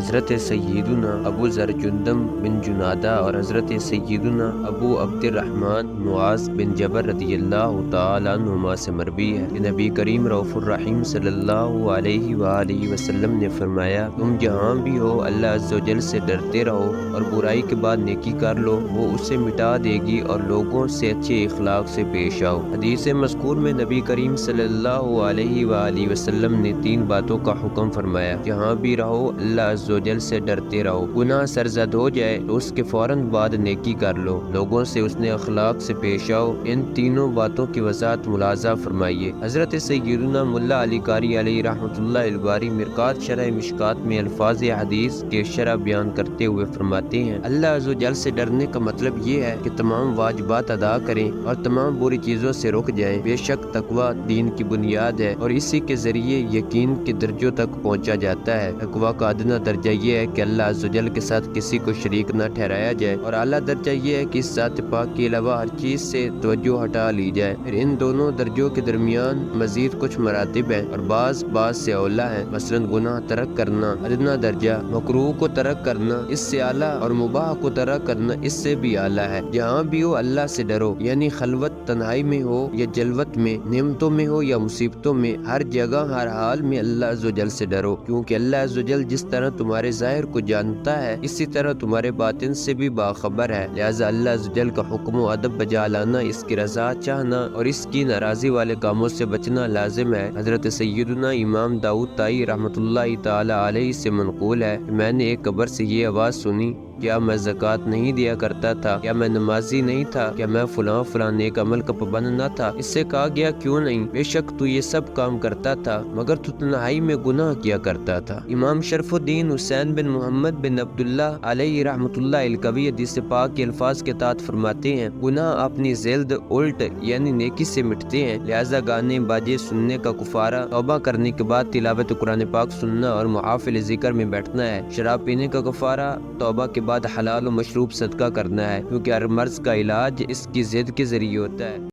حضرت سیدنا ابو ذر جندم بن جنادہ اور حضرت سیدنا ابو عبد الرحمن معاذ بن جبل رضی اللہ تعالیٰ عنہما سے مروی ہے کہ نبی کریم رؤوف الرحیم صلی اللہ علیہ وآلہ وسلم نے فرمایا، تم جہاں بھی ہو اللہ عز و جل سے ڈرتے رہو اور برائی کے بعد نیکی کر لو، وہ اسے مٹا دے گی، اور لوگوں سے اچھے اخلاق سے پیش آؤ۔ حدیث مذکور میں نبی کریم صلی اللہ علیہ وآلہ وسلم نے 3 باتوں کا حکم فرمایا: جہاں بھی رہو اللہ عز و جل سے ڈرتے رہو، گناہ سرزد ہو جائے تو اس کے فوراً بعد نیکی کر لو، لوگوں سے اس نے اخلاق سے پیش آؤ۔ ان تینوں باتوں کی وضاحت ملاحظہ فرمائیے۔ حضرت سیدنا ملا علی قاری علیہ رحمۃ اللہ الباری مرقات شرح مشکات میں الفاظ حدیث کے شرح بیان کرتے ہوئے فرماتے ہیں، اللہ عز و جل سے ڈرنے کا مطلب یہ ہے کہ تمام واجبات ادا کریں اور تمام بری چیزوں سے رک جائیں۔ بے شک تقویٰ دین کی بنیاد ہے اور اسی کے ذریعے یقین کے درجوں تک پہنچا جاتا ہے۔ تقویٰ کا ادنا درجہ یہ ہے کہ اللہ عز و جل کے ساتھ کسی کو شریک نہ ٹھہرایا جائے، اور اعلیٰ درجہ یہ ہے کہ اس ذات پاک کے علاوہ ہر چیز سے توجہ ہٹا لی جائے۔ پھر ان دونوں درجوں کے درمیان مزید کچھ مراتب ہیں اور بعض سے اولیٰ ہیں، مثلا گناہ ترک کرنا ادنا درجہ، مکروہ کو ترک کرنا اس سے اعلیٰ، اور مباح کو ترک کرنا اس سے بھی اعلیٰ ہے۔ جہاں بھی ہو اللہ سے ڈرو، یعنی خلوت تنہائی میں ہو یا جلوت میں، نعمتوں میں ہو یا مصیبتوں میں، ہر جگہ ہر حال میں اللہ عز و جل سے ڈرو، کیونکہ اللہ عز و جل جس طرح تمہارے ظاہر کو جانتا ہے اسی طرح تمہارے باطن سے بھی باخبر ہے۔ لہٰذا اللہ عز و جل کا حکم و ادب بجا لانا، اس کی رضا چاہنا اور اس کی ناراضی والے کاموں سے بچنا لازم ہے۔ حضرت سیدنا امام داؤد طائی رحمۃ اللہ تعالی علیہ سے منقول ہے کہ میں نے ایک قبر سے یہ آواز سنی: کیا میں زکوٰۃ نہیں دیا کرتا تھا؟ کیا میں نمازی نہیں تھا؟ کیا میں فلاں نیک عمل کا پابند نہ تھا؟ اس سے کہا گیا، کیوں نہیں، بے شک تو یہ سب کام کرتا تھا، مگر تو تنہائی میں گناہ کیا کرتا تھا۔ امام شرف الدین حسین بن محمد بن عبداللہ علیہ رحمۃ اللہ القوی حدیث پاک کے الفاظ کے تحت فرماتے ہیں، گناہ اپنی زلد الٹ یعنی نیکی سے مٹتے ہیں، لہٰذا گانے باجے سننے کا کفارہ توبہ کرنے کے بعد تلاوت قرآن پاک سننا اور محافل ذکر میں بیٹھنا ہے۔ شراب پینے کا کفارہ توبہ کے بعد حلال و مشروب صدقہ کرنا ہے، کیونکہ ہر مرض کا علاج اس کی ضد کے ذریعے ہوتا ہے۔